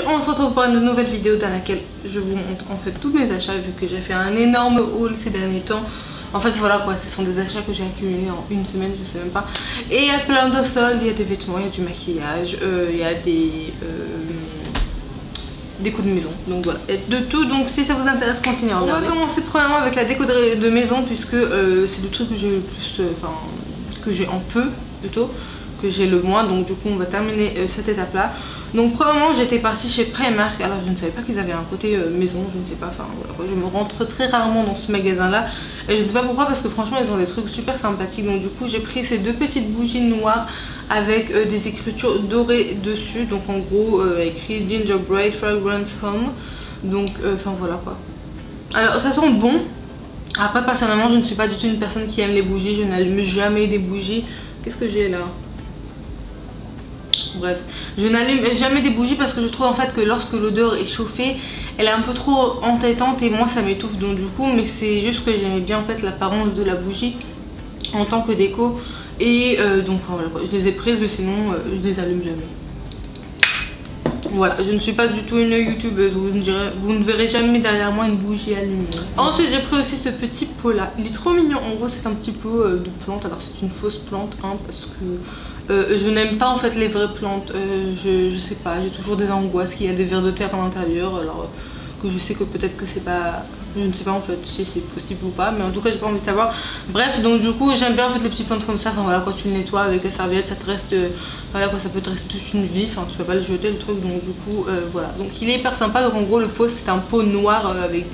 on se retrouve pour une nouvelle vidéo dans laquelle je vous montre en fait tous mes achats vu que j'ai fait un énorme haul ces derniers temps. En fait voilà quoi, ce sont des achats que j'ai accumulés en une semaine, je sais même pas. Et il y a plein de soldes, il y a des vêtements, il y a du maquillage, il y a des coups de maison, donc voilà, et de tout. Donc si ça vous intéresse, continuez à regarder. On va commencer premièrement avec la déco de maison puisque c'est le truc que j'ai le plus, que j'ai en peu plutôt, que j'ai le moins, donc du coup on va terminer cette étape là. Donc premièrement j'étais partie chez Primark, alors je ne savais pas qu'ils avaient un côté maison, je ne sais pas, enfin voilà quoi, je me rentre très rarement dans ce magasin là et je ne sais pas pourquoi parce que franchement ils ont des trucs super sympathiques. Donc du coup j'ai pris ces deux petites bougies noires avec des écritures dorées dessus, donc en gros écrit Gingerbread Fragrance Home, donc enfin voilà quoi. Alors ça sent bon. Après personnellement je ne suis pas du tout une personne qui aime les bougies, je n'allume jamais des bougies. Qu'est-ce que j'ai là? Bref, je n'allume jamais des bougies parce que je trouve en fait que lorsque l'odeur est chauffée, elle est un peu trop entêtante et moi ça m'étouffe, donc du coup, mais c'est juste que j'aimais bien en fait l'apparence de la bougie en tant que déco et donc voilà, je les ai prises mais sinon je les allume jamais. Voilà, je ne suis pas du tout une youtubeuse, vous ne verrez jamais derrière moi une bougie allumée. Ensuite j'ai pris aussi ce petit pot là, il est trop mignon. En gros c'est un petit pot de plantes, alors c'est une fausse plante hein, parce que je n'aime pas en fait les vraies plantes, je sais pas, j'ai toujours des angoisses qu'il y a des vers de terre à l'intérieur, alors que je sais que peut-être que c'est pas, je ne sais pas en fait si c'est possible ou pas, mais en tout cas j'ai pas envie de savoir. Bref, donc du coup j'aime bien en fait les petites plantes comme ça, enfin voilà, quand tu le nettoies avec la serviette ça te reste, voilà quoi, ça peut te rester toute une vie, enfin tu vas pas le jeter le truc, donc du coup voilà. Donc il est hyper sympa, donc en gros le pot c'est un pot noir avec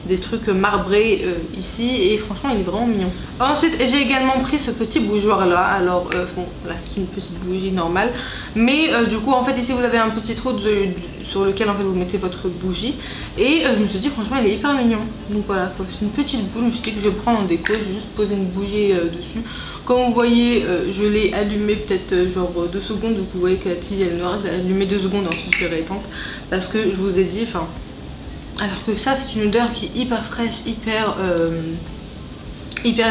des trucs marbrés ici et franchement il est vraiment mignon. Ensuite j'ai également pris ce petit bougeoir là, alors bon là c'est une petite bougie normale, mais du coup en fait ici vous avez un petit trou sur lequel en fait vous mettez votre bougie et je me suis dit franchement il est hyper mignon, donc voilà c'est une petite boule, je me suis dit que je vais prendre en déco, je vais juste poser une bougie dessus. Comme vous voyez je l'ai allumé peut-être genre 2 secondes, donc vous voyez que la tige elle est noire, je l'ai allumé 2 secondes ensuite je l'ai rééteinte parce que je vous ai dit, enfin alors que ça c'est une odeur qui est hyper fraîche, hyper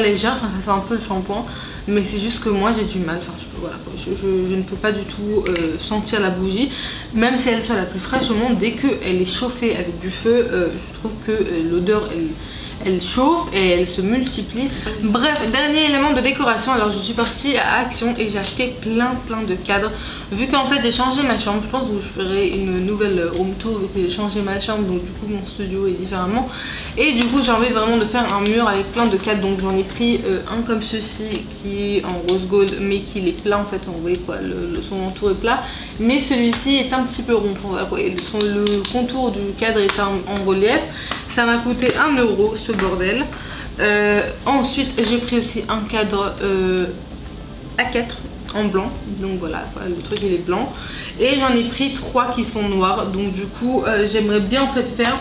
légère, enfin ça sent un peu le shampoing, mais c'est juste que moi j'ai du mal, enfin voilà, je ne peux pas du tout sentir la bougie, même si elle soit la plus fraîche au monde, dès qu'elle est chauffée avec du feu, je trouve que l'odeur elle chauffe et elle se multiplie. Bref, dernier élément de décoration, alors je suis partie à Action et j'ai acheté plein de cadres. Vu qu'en fait j'ai changé ma chambre, je pense que je ferai une nouvelle room tour vu que j'ai changé ma chambre, donc du coup mon studio est différemment. Et du coup j'ai envie vraiment de faire un mur avec plein de cadres, donc j'en ai pris un comme ceci qui est en rose gold mais qui est plat en fait, vous voyez quoi, son entour est plat. Mais celui-ci est un petit peu rond, voilà quoi, le contour du cadre est en relief. Ça m'a coûté 1 € ce bordel. Ensuite j'ai pris aussi un cadre A4 en blanc, donc voilà le truc il est blanc, et j'en ai pris 3 qui sont noirs, donc du coup j'aimerais bien en fait faire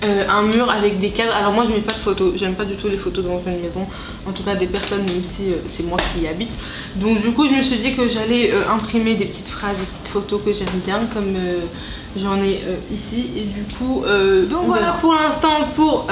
un mur avec des cadres. Alors moi je mets pas de photos, j'aime pas du tout les photos dans une maison, en tout cas des personnes, même si c'est moi qui y habite. Donc du coup je me suis dit que j'allais imprimer des petites phrases, des petites photos que j'aime bien, comme j'en ai ici, et du coup donc voilà pour l'instant pour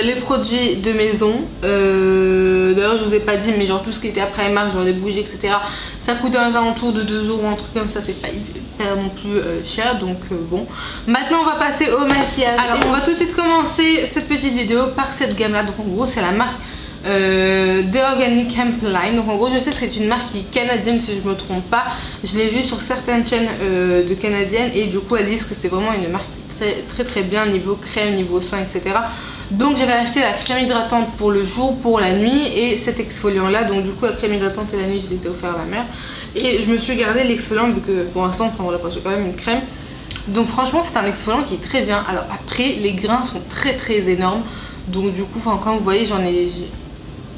les produits de maison. D'ailleurs je vous ai pas dit, mais genre tout ce qui était après Primark, genre les bougies etc, ça coûte aux alentours de 2 €, un truc comme ça, c'est pas hyper non plus cher, donc bon. Maintenant on va passer au maquillage. Alors on va tout de suite commencer cette petite vidéo par cette gamme là, donc en gros c'est la marque The Organic Hemp Line. Donc en gros je sais que c'est une marque qui est canadienne si je me trompe pas, je l'ai vue sur certaines chaînes de canadiennes et du coup elles disent que c'est vraiment une marque très bien niveau crème, niveau soin etc. Donc j'avais acheté la crème hydratante pour le jour, pour la nuit, et cet exfoliant là. Donc du coup la crème hydratante et la nuit je les ai offert à ma mère et je me suis gardé l'exfoliant vu que pour l'instant enfin voilà, j'ai quand même une crème. Donc franchement c'est un exfoliant qui est très bien. Alors après les grains sont très énormes, donc du coup enfin comme vous voyez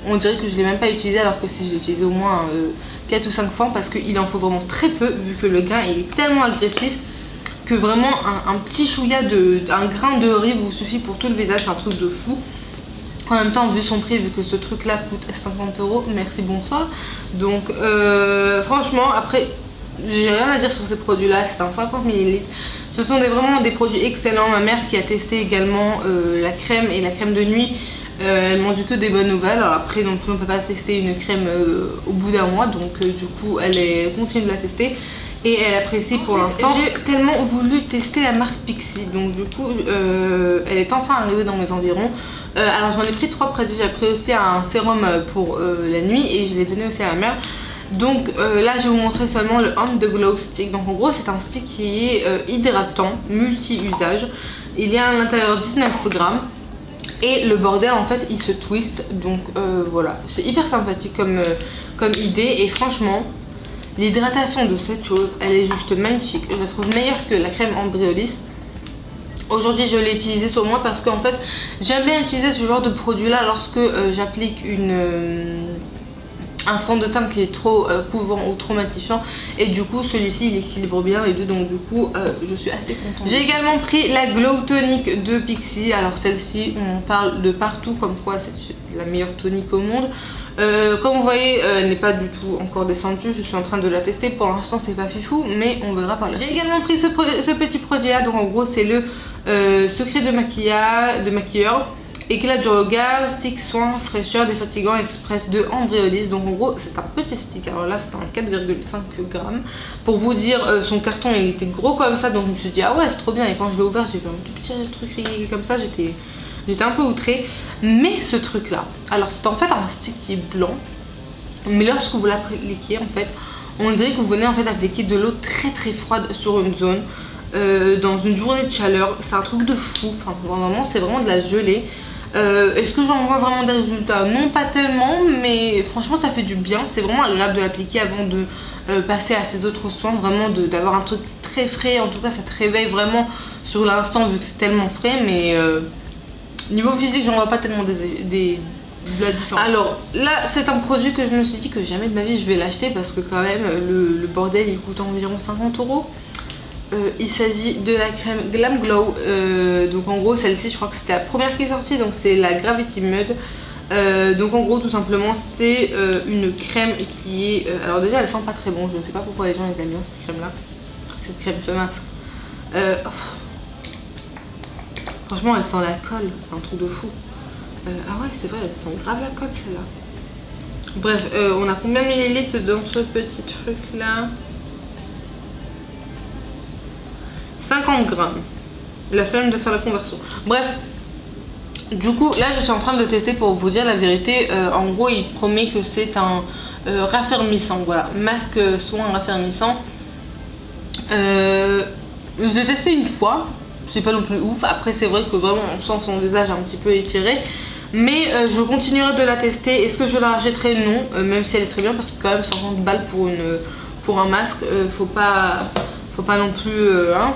on dirait que je l'ai même pas utilisé, alors que si j'ai utilisé au moins 4 ou 5 fois, parce qu'il en faut vraiment très peu vu que le grain il est tellement agressif que vraiment un petit chouïa un grain de riz vous suffit pour tout le visage, c'est un truc de fou. En même temps vu son prix, vu que ce truc là coûte 50 €, merci bonsoir. Donc franchement après j'ai rien à dire sur ces produits là, c'est un 50 ml. Ce sont vraiment des produits excellents. Ma mère qui a testé également la crème et la crème de nuit, elle m'en dit que des bonnes nouvelles. Alors après non plus on peut pas tester une crème au bout d'un mois, donc du coup elle continue de la tester. et elle apprécie pour l'instant. J'ai tellement voulu tester la marque Pixi, donc du coup elle est enfin arrivée dans mes environs. Alors j'en ai pris 3 produits, j'ai pris aussi un sérum pour la nuit et je l'ai donné aussi à ma mère. Donc là je vais vous montrer seulement le On The Glow Stick. Donc en gros c'est un stick qui est hydratant, multi-usage. Il y a à l'intérieur 19 grammes. Et le bordel en fait il se twist. Donc voilà, c'est hyper sympathique comme idée. Et franchement l'hydratation de cette chose elle est juste magnifique. Je la trouve meilleure que la crème Embryolisse. Aujourd'hui je l'ai utilisé sur moi parce qu'en fait j'aime bien utiliser ce genre de produit là lorsque j'applique un fond de teint qui est trop couvrant ou trop matifiant, et du coup celui-ci il équilibre bien les deux, donc du coup je suis assez contente. J'ai également pris la Glow Tonic de Pixi. Alors celle-ci on en parle de partout comme quoi c'est la meilleure tonique au monde. Comme vous voyez elle n'est pas du tout encore descendue, je suis en train de la tester, pour l'instant c'est pas fifou mais on verra par là. J'ai également pris ce petit produit là, donc en gros c'est le secret de maquilleur, éclat du regard, stick soin, fraîcheur, défatigant express de Embryolisse. Donc en gros c'est un petit stick, alors là c'est un 4,5 grammes. Pour vous dire son carton il était gros comme ça, donc je me suis dit ah ouais c'est trop bien, et quand je l'ai ouvert j'ai vu un tout petit truc comme ça, j'étais un peu outrée. Mais ce truc là, alors c'est en fait un stick qui est blanc, mais lorsque vous l'appliquez en fait on dirait que vous venez en fait appliquer de l'eau très froide sur une zone dans une journée de chaleur. C'est un truc de fou, enfin vraiment c'est vraiment de la gelée. Est-ce que j'en vois vraiment des résultats? Non, pas tellement, mais franchement ça fait du bien. C'est vraiment agréable de l'appliquer avant de passer à ses autres soins, vraiment d'avoir un truc très frais. En tout cas ça te réveille vraiment sur l'instant vu que c'est tellement frais, mais niveau physique j'en vois pas tellement de la différence. Alors là c'est un produit que je me suis dit que jamais de ma vie je vais l'acheter, parce que quand même le bordel il coûte environ 50 €. Il s'agit de la crème Glam Glow, donc en gros celle-ci je crois que c'était la première qui est sortie, donc c'est la Gravity Mud. Donc en gros tout simplement c'est une crème qui est... alors déjà elle sent pas très bon, je ne sais pas pourquoi les gens les aiment bien cette crème là, cette crème, ce masque. Franchement elle sent la colle, c'est un truc de fou. Ah ouais c'est vrai, elle sent grave la colle celle-là. Bref, on a combien de millilitres dans ce petit truc là? 50 grammes. La flemme de faire la conversion. Bref, du coup là je suis en train de le tester pour vous dire la vérité. En gros il promet que c'est un raffermissant, voilà, masque soin raffermissant. Je l'ai testé une fois, c'est pas non plus ouf. Après c'est vrai que vraiment on sent son visage un petit peu étiré, mais je continuerai de la tester. Est-ce que je la rachèterai? Non, même si elle est très bien, parce que quand même 50 balles pour un masque, faut pas non plus hein.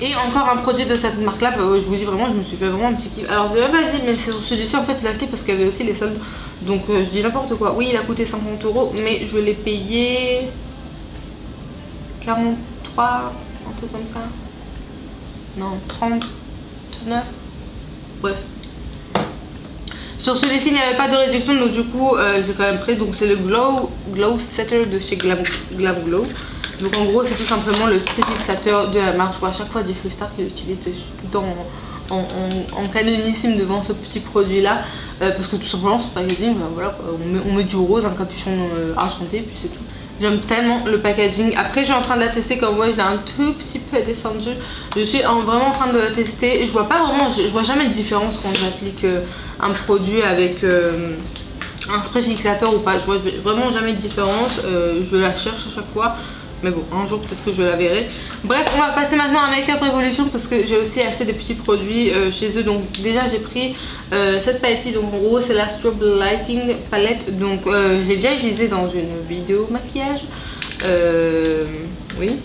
Et encore un produit de cette marque là, je vous dis vraiment je me suis fait vraiment un petit kiff. Alors je l'ai même pas dit, mais c'est celui-ci en fait je l'ai acheté parce qu'il y avait aussi les soldes, donc je dis n'importe quoi. Oui il a coûté 50 €, mais je l'ai payé 43, un truc comme ça. Non, 39. Bref. Sur celui-ci il n'y avait pas de réduction, donc du coup je l'ai quand même pris. Donc c'est le Glow Setter de chez Glam Glow. Donc en gros c'est tout simplement le spray fixateur de la marque. Je vois à chaque fois des freestars qui l'utilisent tout en canonissime devant ce petit produit là, parce que tout simplement son packaging, ben voilà quoi, on met du rose, un capuchon argenté, puis c'est tout. J'aime tellement le packaging. Après je suis en train de la tester, comme vous voyez je l'ai un tout petit peu descendu. Je suis vraiment en train de la tester et je vois pas vraiment, je vois jamais de différence quand j'applique un produit avec un spray fixateur ou pas. Je vois vraiment jamais de différence. Je la cherche à chaque fois. Mais bon, un jour peut-être que je la verrai. Bref, on va passer maintenant à Make Up Revolution, parce que j'ai aussi acheté des petits produits chez eux. Donc déjà j'ai pris cette palette-ci. Donc en gros c'est la Strobe Lighting palette. Donc j'ai déjà utilisé dans une vidéo maquillage. Oui.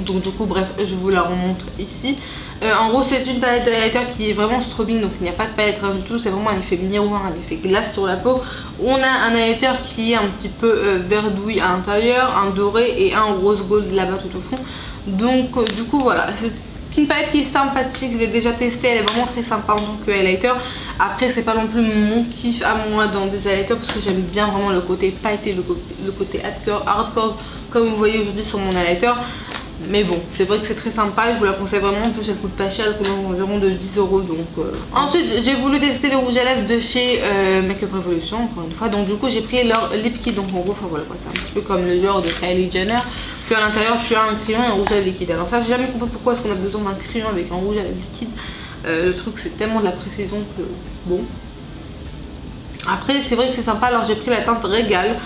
Donc du coup bref je vous la remontre ici. En gros c'est une palette de highlighter qui est vraiment strobing, donc il n'y a pas de palette rien du tout, c'est vraiment un effet miroir, un effet glace sur la peau. On a un highlighter qui est un petit peu verdouille à l'intérieur, un doré et un rose gold là-bas tout au fond. Donc du coup voilà, c'est une palette qui est sympathique, je l'ai déjà testée, elle est vraiment très sympa en tant que highlighter. Après c'est pas non plus mon kiff à moi dans des highlighters, parce que j'aime bien vraiment le côté pailleté, le côté hardcore comme vous voyez aujourd'hui sur mon highlighter. Mais bon, c'est vrai que c'est très sympa et je vous la conseille vraiment. En plus, elle coûte pas cher, elle coûte environ de 10 €. Donc, Ensuite, j'ai voulu tester les rouges à lèvres de chez Makeup Revolution, encore une fois. Donc, du coup, j'ai pris leur lip kit. Donc, en gros, enfin voilà quoi, c'est un petit peu comme le genre de Kylie Jenner. Puis à l'intérieur, tu as un crayon et un rouge à lèvres liquide. Alors, ça, j'ai jamais compris pourquoi est-ce qu'on a besoin d'un crayon avec un rouge à lèvres liquide. Le truc, c'est tellement de la précision que bon. Après, c'est vrai que c'est sympa. Alors, j'ai pris la teinte Régal.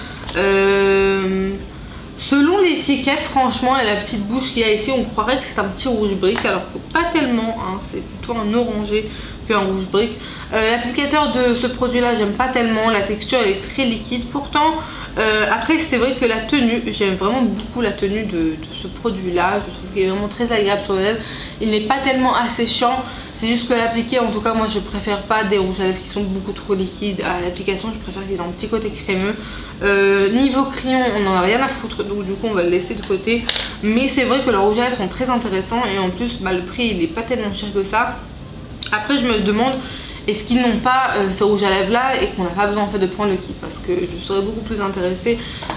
Selon l'étiquette, franchement, et la petite bouche qu'il y a ici, on croirait que c'est un petit rouge brique, alors que pas tellement, hein, c'est plutôt un orangé qu'un rouge brique. L'applicateur de ce produit-là, j'aime pas tellement, la texture elle est très liquide. Pourtant, après c'est vrai que la tenue, j'aime vraiment beaucoup la tenue de ce produit-là. Je trouve qu'il est vraiment très agréable sur les lèvres. Il n'est pas tellement asséchant. C'est juste que l'appliquer, en tout cas moi je préfère pas des rouges à lèvres qui sont beaucoup trop liquides à l'application. Je préfère qu'ils aient un petit côté crémeux. Niveau crayon, on n'en a rien à foutre, donc du coup on va le laisser de côté. Mais c'est vrai que leurs rouges à lèvres sont très intéressants et en plus le prix il est pas tellement cher que ça. Après je me demande, est-ce qu'ils n'ont pas ce rouge à lèvres là et qu'on n'a pas besoin en fait de prendre le kit, parce que je serais beaucoup plus intéressée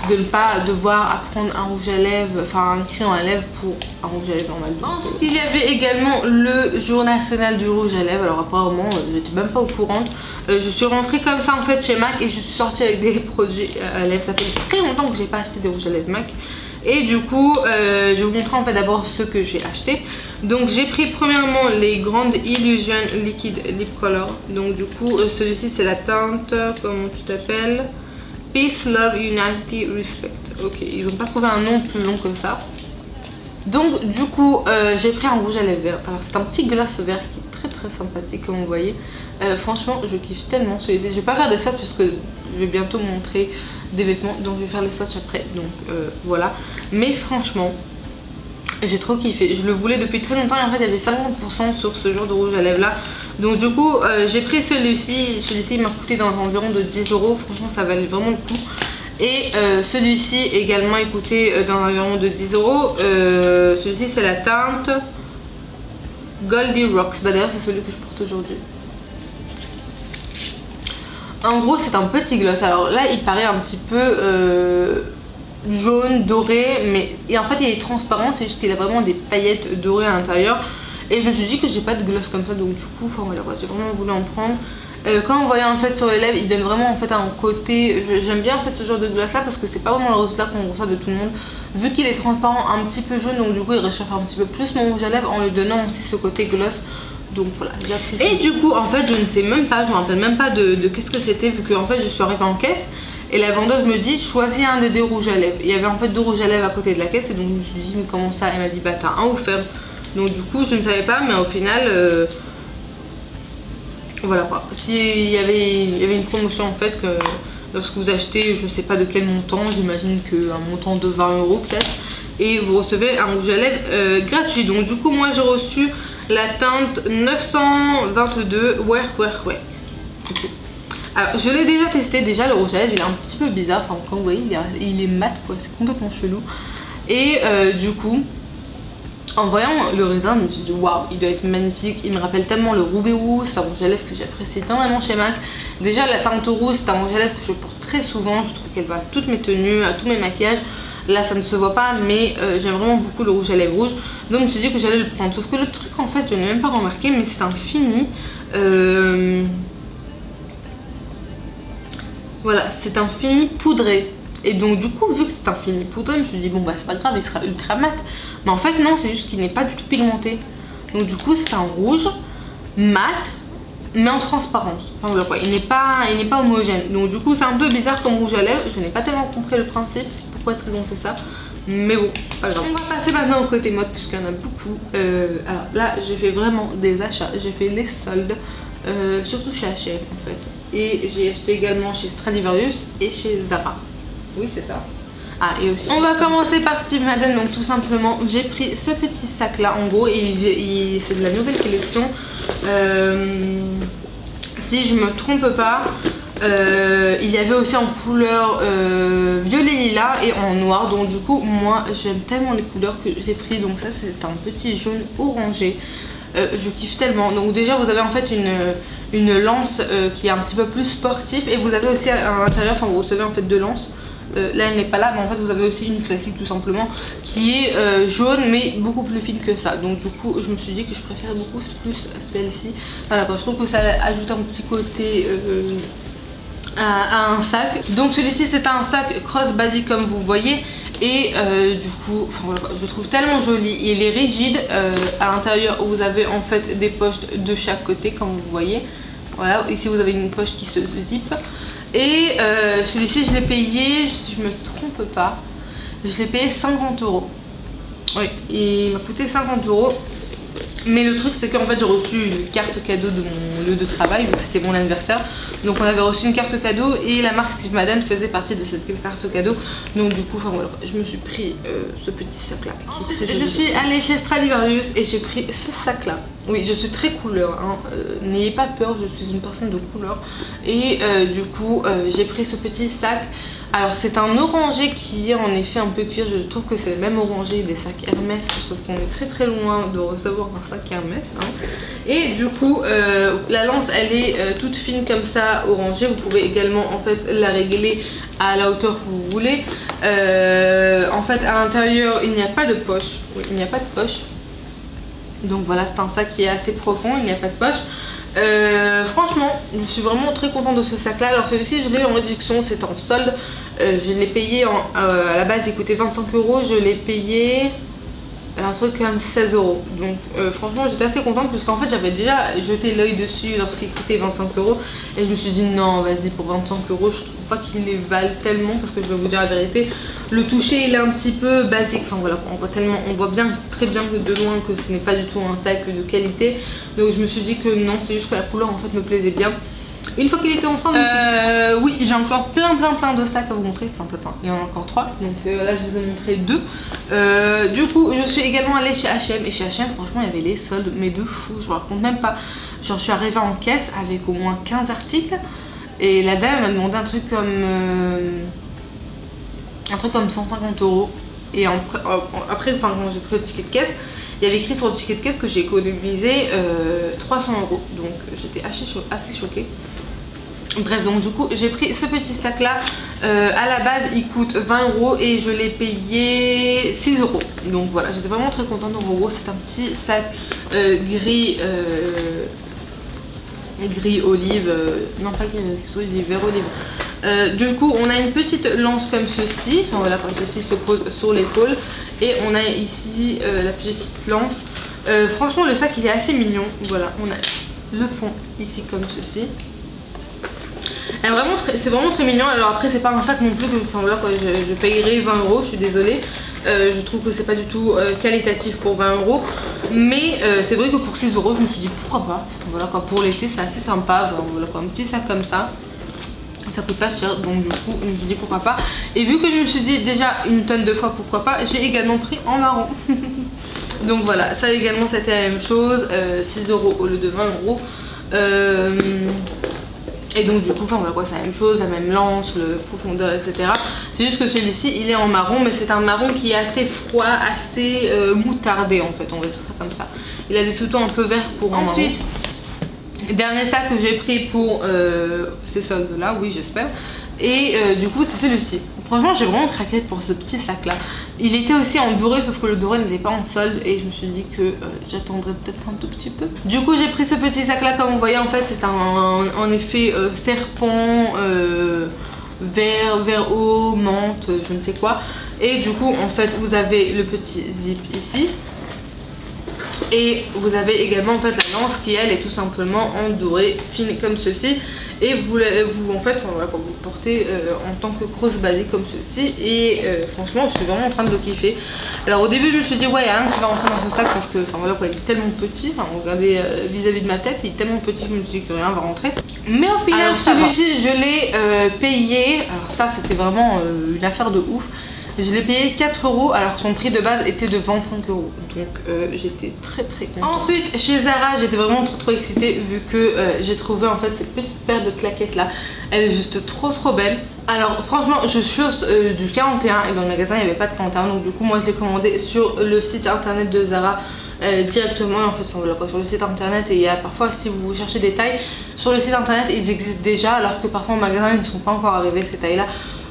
de ne pas devoir apprendre un rouge à lèvres, enfin un crayon à lèvres pour un rouge à lèvres normal. Ensuite il y avait également le jour national du rouge à lèvres. Alors apparemment j'étais même pas au courant. Je suis rentrée comme ça en fait chez MAC et je suis sortie avec des produits à lèvres. Ça fait très longtemps que j'ai pas acheté des rouges à lèvres MAC. Et du coup, je vais vous montrer en fait d'abord ce que j'ai acheté. Donc j'ai pris premièrement les Grand Illusion Liquid Lip Color. Donc du coup, celui-ci c'est la teinte, comment tu t'appelles? Peace, Love, Unity, Respect. Ok, ils n'ont pas trouvé un nom plus long que ça. Donc du coup, j'ai pris un rouge à lèvres vert. Alors c'est un petit gloss vert qui est très sympathique comme vous voyez. Franchement, je kiffe tellement celui-ci. Je vais pas faire des swatchs parce que je vais bientôt montrer des vêtements, donc je vais faire les swatchs après, donc voilà. Mais franchement j'ai trop kiffé, je le voulais depuis très longtemps et en fait il y avait 50% sur ce genre de rouge à lèvres là. Donc du coup j'ai pris celui-ci il m'a coûté dans environ de 10 €. Franchement ça valait vraiment le coup. Et celui-ci également il coûtait dans environ de 10 €. Celui-ci c'est la teinte Goldie Rocks, bah d'ailleurs c'est celui que je porte aujourd'hui. En gros c'est un petit gloss. Alors là il paraît un petit peu jaune, doré, mais et en fait il est transparent, c'est juste qu'il a vraiment des paillettes dorées à l'intérieur. Et je me suis dit que j'ai pas de gloss comme ça, donc du coup enfin voilà, j'ai vraiment voulu en prendre. Quand on voyait en fait sur les lèvres, il donne vraiment en fait un côté, j'aime bien en fait ce genre de gloss là parce que c'est pas vraiment le résultat qu'on reçoit de tout le monde. Vu qu'il est transparent, un petit peu jaune, donc du coup il réchauffe un petit peu plus mon rouge à lèvres en lui donnant aussi ce côté gloss. Donc voilà, j'apprécie. Et du coup en fait je ne sais même pas, je me rappelle même pas de qu'est-ce que c'était, vu que en fait je suis arrivée en caisse et la vendeuse me dit choisis un des deux rouges à lèvres. Il y avait en fait deux rouges à lèvres à côté de la caisse et donc je me suis dit mais comment ça? Elle m'a dit bah t'as un offert. Donc du coup je ne savais pas, mais au final voilà quoi. Il y avait une promotion en fait que lorsque vous achetez, je sais pas de quel montant, j'imagine qu'un montant de 20 € peut-être, et vous recevez un rouge à lèvres gratuit. Donc du coup moi j'ai reçu la teinte 922 Work. Okay. Alors je l'ai déjà testé, déjà le rouge à lèvres il est un petit peu bizarre, enfin comme vous voyez il est mat quoi, c'est complètement chelou. Et du coup en voyant le raisin je me suis dit waouh il doit être magnifique, il me rappelle tellement le Ruby Woo, c'est un rouge à lèvres que j'apprécie énormément chez MAC. Déjà la teinte rouge c'est un rouge à lèvres que je porte très souvent, je trouve qu'elle va à toutes mes tenues, à tous mes maquillages. Là ça ne se voit pas mais j'aime vraiment beaucoup le rouge à lèvres rouge, donc je me suis dit que j'allais le prendre. Sauf que le truc en fait je n'ai même pas remarqué, mais c'est un fini voilà, c'est un fini poudré. Et donc du coup vu que c'est un fini poudré, je me suis dit bon bah c'est pas grave, il sera ultra mat. Mais en fait non, c'est juste qu'il n'est pas du tout pigmenté. Donc du coup c'est un rouge mat mais en transparence. Enfin voilà quoi, il n'est pas homogène. Donc du coup c'est un peu bizarre comme rouge à lèvres. Je n'ai pas tellement compris le principe, pourquoi est-ce qu'ils ont fait ça. Mais bon, pas grave. On va passer maintenant au côté mode puisqu'il y en a beaucoup. Alors là j'ai fait vraiment des achats, j'ai fait les soldes. Surtout chez H&M en fait. Et j'ai acheté également chez Stradivarius et chez Zara. Oui c'est ça. Ah et aussi on va commencer par Steve Madden. Donc tout simplement j'ai pris ce petit sac là en gros, et c'est de la nouvelle collection. Si je me trompe pas, il y avait aussi en couleur violet lilas et en noir. Donc du coup moi j'aime tellement les couleurs que j'ai pris. Donc ça c'est un petit jaune orangé. Je kiffe tellement. Donc déjà vous avez en fait une lance qui est un petit peu plus sportive, et vous avez aussi à l'intérieur, enfin vous recevez en fait deux lances. là elle n'est pas là, mais en fait vous avez aussi une classique tout simplement qui est jaune mais beaucoup plus fine que ça. Donc du coup je me suis dit que je préfère beaucoup plus celle-ci. Voilà quoi, je trouve que ça ajoute un petit côté à un sac. Donc celui-ci c'est un sac cross basique comme vous voyez. Et du coup, enfin, voilà, je le trouve tellement joli. Il est rigide. À l'intérieur, vous avez en fait des poches de chaque côté, comme vous voyez. Voilà, ici vous avez une poche qui se zip. Et celui-ci, je l'ai payé, si je me trompe pas, je l'ai payé 50 €. Oui, il m'a coûté 50 €. Mais le truc c'est qu'en fait j'ai reçu une carte cadeau de mon lieu de travail, vu que c'était mon anniversaire. Donc on avait reçu une carte cadeau et la marque Steve Madden faisait partie de cette carte cadeau. Donc du coup, enfin voilà, je me suis pris ce petit sac là qui est très joli. Je suis allée chez Stradivarius et j'ai pris ce sac là. Oui, je suis très couleur, hein. N'ayez pas peur, je suis une personne de couleur. Et du coup j'ai pris ce petit sac. Alors c'est un orangé qui est en effet un peu cuir, je trouve que c'est le même orangé des sacs Hermès, sauf qu'on est très loin de recevoir un sac Hermès, hein. Et du coup la lance elle est toute fine comme ça, orangée. Vous pouvez également en fait la régler à la hauteur que vous voulez. En fait à l'intérieur il n'y a pas de poche, oui, il n'y a pas de poche. Donc voilà, c'est un sac qui est assez profond, il n'y a pas de poche. Franchement, je suis vraiment très contente de ce sac là. Alors celui-ci je l'ai en réduction, c'est en solde. Je l'ai payé à la base il coûtait 25 €, je l'ai payé un truc comme 16 €. Donc franchement j'étais assez contente parce qu'en fait j'avais déjà jeté l'œil dessus lorsqu'il coûtait 25 € et je me suis dit non vas-y, pour 25 € je trouve pas qu'il les valent tellement, parce que je vais vous dire la vérité, le toucher il est un petit peu basique. Enfin voilà, on voit bien, très bien de loin que ce n'est pas du tout un sac de qualité. Donc je me suis dit que non, c'est juste que la couleur en fait me plaisait bien. Une fois qu'il était ensemble, oui, j'ai encore plein de sacs à vous montrer, plein. Il y en a encore 3, donc là je vous ai montré 2. Du coup, je suis également allée chez H&M et chez H&M, franchement, il y avait les soldes, mais de fou, je vous raconte même pas. Genre, je suis arrivée en caisse avec au moins 15 articles et la dame m'a demandé un truc comme 150 €. Et après, enfin, quand j'ai pris le ticket de caisse, il y avait écrit sur le ticket de caisse que j'ai économisé 300 €. Donc j'étais assez choquée. Bref, donc du coup j'ai pris ce petit sac là. À la base il coûte 20 € et je l'ai payé 6 €. Donc voilà, j'étais vraiment très contente. Donc en gros c'est un petit sac gris olive, non pas gris, je dis vert olive. Du coup on a une petite lance comme ceci, enfin voilà, comme ceci se pose sur l'épaule. Et on a ici la petite lance. Franchement le sac il est assez mignon. Voilà, on a le fond ici comme ceci. C'est vraiment très mignon. Alors après c'est pas un sac non plus que enfin, voilà, quoi, je payerai 20 €, je suis désolée. Je trouve que c'est pas du tout qualitatif pour 20 €. Mais c'est vrai que pour 6 € je me suis dit pourquoi pas. Voilà, quoi, pour l'été c'est assez sympa. Enfin, voilà, quoi, un petit sac comme ça. Ça coûte pas cher, donc du coup je me suis dit pourquoi pas. Et vu que je me suis dit déjà une tonne de fois pourquoi pas, j'ai également pris en marron. Donc voilà, ça également c'était la même chose, 6 € au lieu de 20 €. Et donc du coup, enfin voilà quoi, c'est la même chose, la même lance, le profondeur, etc. C'est juste que celui-ci il est en marron, mais c'est un marron qui est assez froid, assez moutardé en fait, on va dire ça comme ça. Il a des sous-tons un peu verts pour un marron. Dernier sac que j'ai pris pour ces soldes là, oui j'espère. Et du coup c'est celui-ci. Franchement j'ai vraiment craqué pour ce petit sac là. Il était aussi en doré, sauf que le doré n'était pas en solde. Et je me suis dit que j'attendrais peut-être un tout petit peu. Du coup j'ai pris ce petit sac là, comme vous voyez en fait c'est en effet serpent, vert haut, menthe, je ne sais quoi. Et du coup en fait vous avez le petit zip ici. Et vous avez également en fait la lance qui elle est tout simplement en doré fine comme ceci. Et vous en fait voilà, quand vous le portez en tant que crosse basique comme ceci. Et franchement je suis vraiment en train de le kiffer. Alors au début je me suis dit ouais il y a rien qui va rentrer dans ce sac parce que enfin voilà quoi, il est tellement petit. Enfin regardez vis-à-vis de ma tête il est tellement petit que je me suis dit que rien va rentrer. Mais au final celui-ci je l'ai payé. Alors ça c'était vraiment une affaire de ouf. Je l'ai payé 4 € alors que son prix de base était de 25 €. Donc j'étais très contente. Ensuite chez Zara j'étais vraiment trop excitée vu que j'ai trouvé en fait cette petite paire de claquettes là. Elle est juste trop belle. Alors franchement je chausse du 41 et dans le magasin il n'y avait pas de 41. Donc du coup moi je l'ai commandé sur le site internet de Zara. Directement en fait voilà, quoi, sur le site internet. Et il y a parfois si vous cherchez des tailles sur le site internet ils existent déjà, alors que parfois en magasin ils ne sont pas encore arrivés ces tailles là.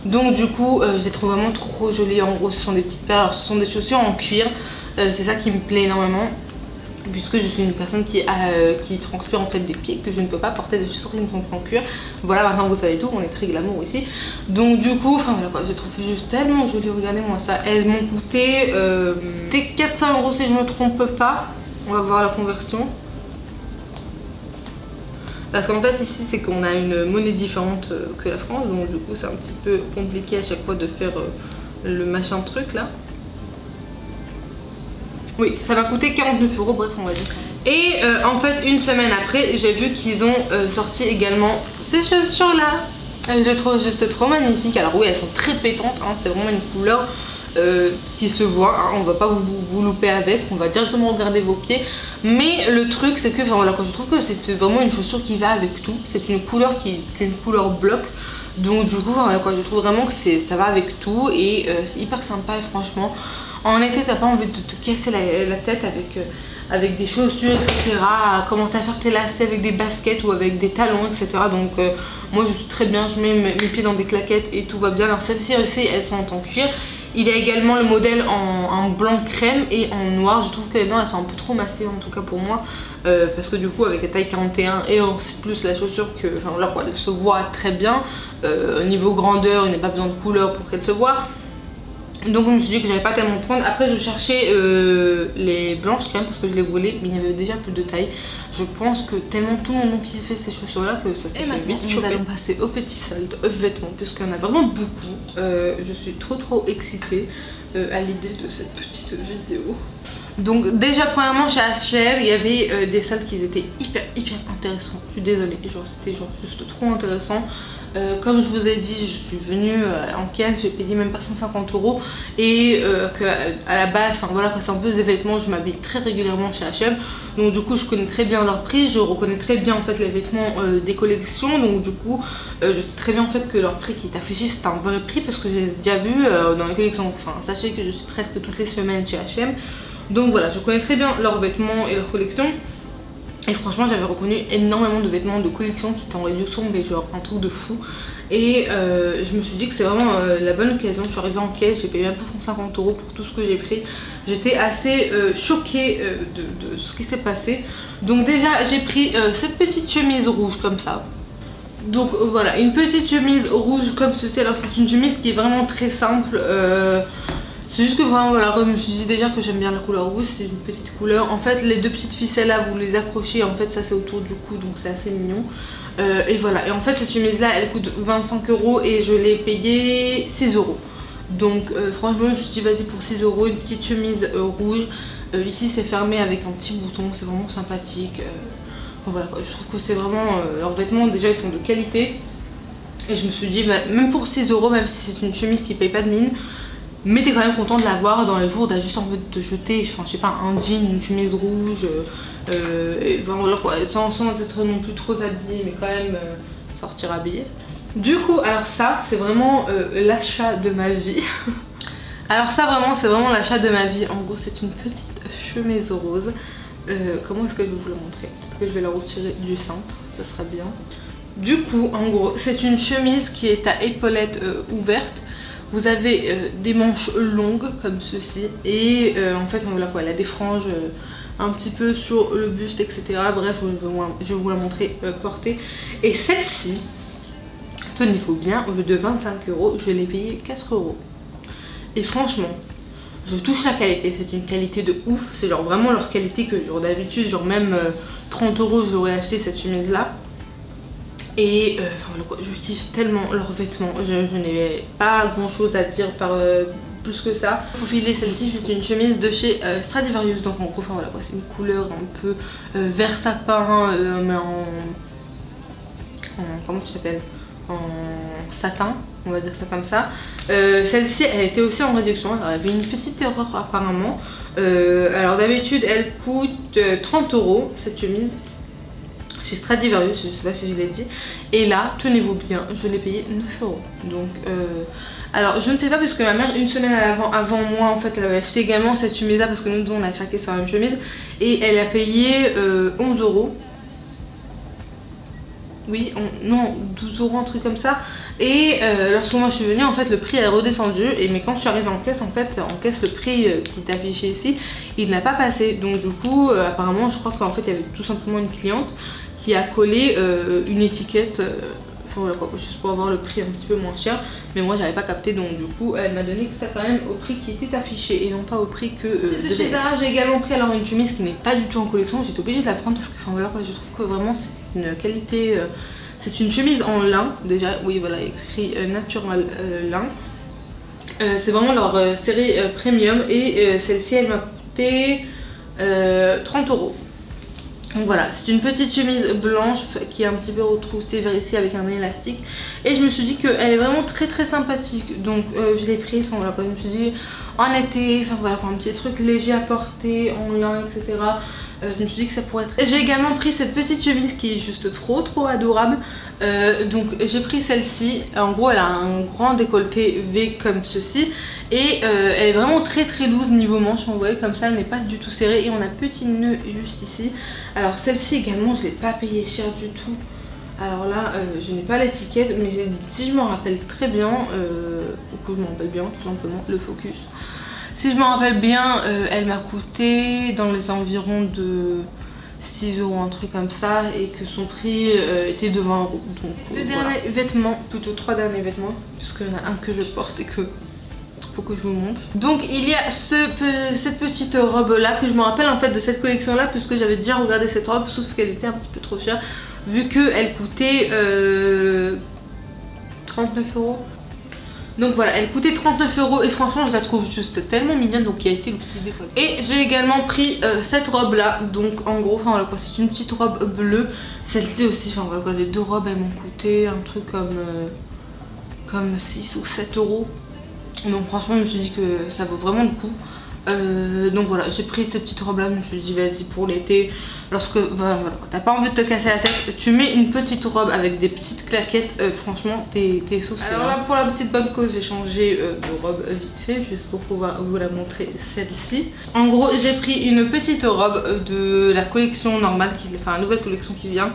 Donc du coup je les trouve vraiment trop jolies. En gros ce sont des petites perles, alors ce sont des chaussures en cuir, c'est ça qui me plaît énormément. Puisque je suis une personne qui transpire en fait des pieds, que je ne peux pas porter des chaussures qui ne sont pas en cuir. Voilà, maintenant vous savez tout, on est très glamour ici. Donc du coup, enfin voilà quoi, je les trouve juste tellement jolies, regardez-moi ça. Elles m'ont coûté 400 € si je me trompe pas. On va voir la conversion. Parce qu'en fait ici c'est qu'on a une monnaie différente que la France, donc du coup c'est un petit peu compliqué à chaque fois de faire le machin truc là. Oui, ça m'a coûté 49 €, bref on va dire. Et en fait une semaine après j'ai vu qu'ils ont sorti également ces chaussures là. Je les trouve juste trop magnifiques. Alors oui elles sont très pétantes, hein. C'est vraiment une couleur qui se voit, hein. On va pas vous louper avec, on va directement regarder vos pieds. Mais le truc c'est que enfin, voilà, je trouve que c'est vraiment une chaussure qui va avec tout. C'est une couleur qui est une couleur bloc. Donc du coup voilà, je trouve vraiment que ça va avec tout. Et c'est hyper sympa et franchement en été t'as pas envie de te casser la tête avec des chaussures etc, à commencer à faire tes lacets avec des baskets ou avec des talons etc. Donc moi je suis très bien, je mets mes pieds dans des claquettes et tout va bien. Alors celles-ci aussi elles sont en cuir. Il y a également le modèle en blanc crème et en noir. Je trouve que les dents elles sont un peu trop massives en tout cas pour moi, parce que du coup avec la taille 41 et en plus la chaussure que enfin voilà quoi, elle se voit très bien. Au niveau grandeur il n'y a pas besoin de couleur pour qu'elle se voit. Donc je me suis dit que j'allais pas tellement prendre. Après je cherchais les blanches quand même parce que je les voulais, mais il y avait déjà plus de taille. Je pense que tellement tout le monde qui fait ces chaussures là que ça s'est fait vite choper. Nous allons passer au petit solde vêtements puisqu'il y en a vraiment beaucoup. Je suis trop excitée à l'idée de cette petite vidéo. Donc déjà premièrement chez H&M il y avait des soldes qui étaient hyper intéressants. Je suis désolée, genre c'était genre juste trop intéressant. Comme je vous ai dit, je suis venue en caisse, j'ai payé même pas 150 € et que à la base, enfin voilà, c'est un peu des vêtements, je m'habille très régulièrement chez H&M, donc du coup je connais très bien leur prix, je reconnais très bien en fait les vêtements des collections, donc du coup je sais très bien en fait que leur prix qui est affiché c'est un vrai prix parce que je les ai déjà vus dans les collections. Enfin sachez que je suis presque toutes les semaines chez H&M, donc voilà, je connais très bien leurs vêtements et leurs collections. Et franchement j'avais reconnu énormément de vêtements de collection qui étaient en réduction, mais genre un truc de fou. Et je me suis dit que c'est vraiment la bonne occasion. Je suis arrivée en caisse, j'ai payé même pas 150 € pour tout ce que j'ai pris. J'étais assez choquée de ce qui s'est passé. Donc déjà j'ai pris cette petite chemise rouge comme ça. Donc voilà, une petite chemise rouge comme ceci. Alors c'est une chemise qui est vraiment très simple. C'est juste que voilà, comme je me suis dit déjà que j'aime bien la couleur rouge, c'est une petite couleur. En fait les deux petites ficelles là vous les accrochez, en fait ça c'est autour du cou, donc c'est assez mignon. Et voilà, et en fait cette chemise là elle coûte 25 € et je l'ai payée 6 €. Donc franchement je me suis dit vas-y pour 6 € une petite chemise rouge. Ici c'est fermé avec un petit bouton, c'est vraiment sympathique. Voilà, je trouve que c'est vraiment leurs vêtements déjà ils sont de qualité. Et je me suis dit bah, même pour 6 €, même si c'est une chemise qui paye pas de mine, mais t'es quand même content de l'avoir dans les jours où t'as juste envie de te jeter, enfin je sais pas, un jean, une chemise rouge, et voilà quoi, sans être non plus trop habillé, mais quand même sortir habillé. Du coup, alors ça, c'est vraiment l'achat de ma vie. Alors ça vraiment, c'est vraiment l'achat de ma vie. En gros, c'est une petite chemise rose. Comment est-ce que je vais vous la montrer? Peut-être que je vais la retirer du centre, ça sera bien. Du coup, en gros, c'est une chemise qui est à épaulettes ouvertes. Vous avez des manches longues comme ceci et en fait voilà quoi, elle a des franges un petit peu sur le buste etc. Bref je vais vous la montrer portée. Et celle-ci, tenez-vous bien, au lieu de 25 €, je l'ai payée 4 €. Et franchement je touche la qualité, c'est une qualité de ouf. C'est genre vraiment leur qualité que genre d'habitude genre même 30 € j'aurais acheté cette chemise là. Et enfin, je kiffe tellement leurs vêtements, je n'ai pas grand chose à dire par plus que ça. Pour filer celle-ci, c'est une chemise de chez Stradivarius. Donc en gros, enfin, voilà, c'est une couleur un peu vert sapin, mais en comment tu t'appelles, en satin, on va dire ça comme ça. Celle-ci, elle était aussi en réduction, alors elle avait une petite erreur apparemment. Alors d'habitude, elle coûte 30 € cette chemise. Chez Stradivarius, je sais pas si je l'ai dit. Et là, tenez-vous bien, je l'ai payé 9 €. Donc, alors je ne sais pas puisque ma mère, une semaine avant moi, en fait, elle avait acheté également cette chemise là parce que nous on a craqué sur la même chemise. Et elle a payé 11 €. oui, non, 12 €, un truc comme ça. Et lorsque moi je suis venue, en fait le prix est redescendu. Mais quand je suis arrivée en caisse, le prix qui est affiché ici, il n'a pas passé. Donc du coup, apparemment, je crois qu'en fait il y avait tout simplement une cliente qui a collé une étiquette, voilà, juste pour avoir le prix un petit peu moins cher. Mais moi j'avais pas capté, donc du coup elle m'a donné ça quand même au prix qui était affiché et non pas au prix que de chez Zara. J'ai également pris alors une chemise qui n'est pas du tout en collection. J'étais obligée de la prendre parce que voilà, je trouve que vraiment c'est une qualité, c'est une chemise en lin déjà, oui voilà, écrit natural lin. C'est vraiment leur série premium et celle-ci elle m'a coûté 30 €. Donc voilà, c'est une petite chemise blanche qui est un petit peu retroussée vers ici avec un élastique. Et je me suis dit qu'elle est vraiment très très sympathique. Donc je l'ai prise, enfin, voilà, je me suis dit en été, enfin voilà, un petit truc léger à porter, en lin, etc. Je me suis dit que ça pourrait être... J'ai également pris cette petite chemise qui est juste trop adorable. Donc j'ai pris celle-ci. En gros elle a un grand décolleté V comme ceci. Et elle est vraiment très douce niveau manche. Vous voyez comme ça, elle n'est pas du tout serrée. Et on a petit nœud juste ici. Alors celle-ci également je ne l'ai pas payée cher du tout. Alors là je n'ai pas l'étiquette, mais si je m'en rappelle très bien, ou que je m'en rappelle bien tout simplement, le focus. Si je me rappelle bien, elle m'a coûté dans les environs de 6 €, un truc comme ça, et que son prix était de 20 €. Donc deux derniers vêtements, plutôt 3 derniers vêtements, puisqu'il y en a un que je porte et que faut que je vous montre. Donc il y a cette petite robe là que je me rappelle en fait de cette collection là, puisque j'avais déjà regardé cette robe, sauf qu'elle était un petit peu trop chère, vu qu'elle coûtait 39 €. Donc voilà, elle coûtait 39 € et franchement je la trouve juste tellement mignonne. Donc il y a ici le petit décolleté. Et j'ai également pris cette robe là. Donc en gros, enfin voilà quoi, c'est une petite robe bleue. Celle-ci aussi, enfin voilà quoi, les deux robes elles m'ont coûté un truc comme 6 ou 7 €. Donc franchement je me suis dit que ça vaut vraiment le coup. Donc voilà, j'ai pris cette petite robe là, je me suis dit vas-y pour l'été, lorsque voilà, t'as pas envie de te casser la tête, tu mets une petite robe avec des petites claquettes, franchement t'es saucé. Alors là pour la petite bonne cause j'ai changé de robe vite fait, juste pour pouvoir vous la montrer, celle-ci. En gros j'ai pris une petite robe de la collection normale, enfin la nouvelle collection qui vient.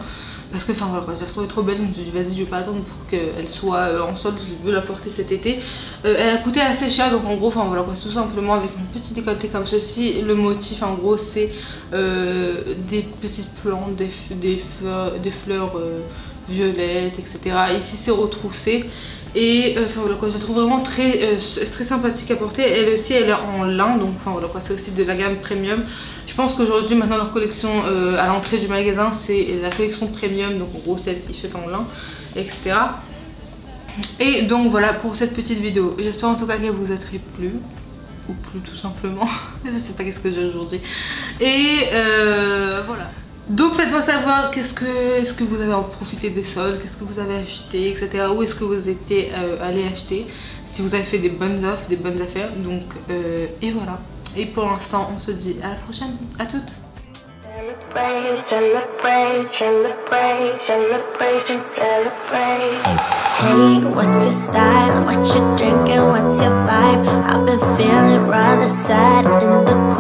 Parce que enfin voilà, je la trouvais trop belle, donc je me suis dit vas-y je vais pas attendre pour qu'elle soit en solde, je veux la porter cet été. Elle a coûté assez cher, donc en gros enfin voilà quoi, c'est tout simplement avec une petite décolleté comme ceci. Le motif en gros c'est des petites plantes, des fleurs violettes, etc. Ici c'est retroussé. Et enfin voilà quoi, je la trouve vraiment très sympathique à porter. Elle aussi elle est en lin, donc enfin voilà quoi, c'est aussi de la gamme premium. Je pense qu'aujourd'hui maintenant leur collection à l'entrée du magasin c'est la collection premium, donc en gros celle qui est faite en lin, etc. Et donc voilà pour cette petite vidéo. J'espère en tout cas qu'elle vous a très plu, ou plus tout simplement. Je sais pas qu'est-ce que j'ai aujourd'hui. Et voilà. Donc faites-moi savoir est-ce que vous avez en profité des soldes, qu'est-ce que vous avez acheté, etc. Où est-ce que vous étiez allé acheter, si vous avez fait des bonnes offres, des bonnes affaires. Donc et voilà. Et pour l'instant on se dit à la prochaine, à toutes. Celebrate, celebrate, celebrate, celebration, celebrate. Hey, what's your style? What you drinking? What's your vibe? I've been feeling rather sad in the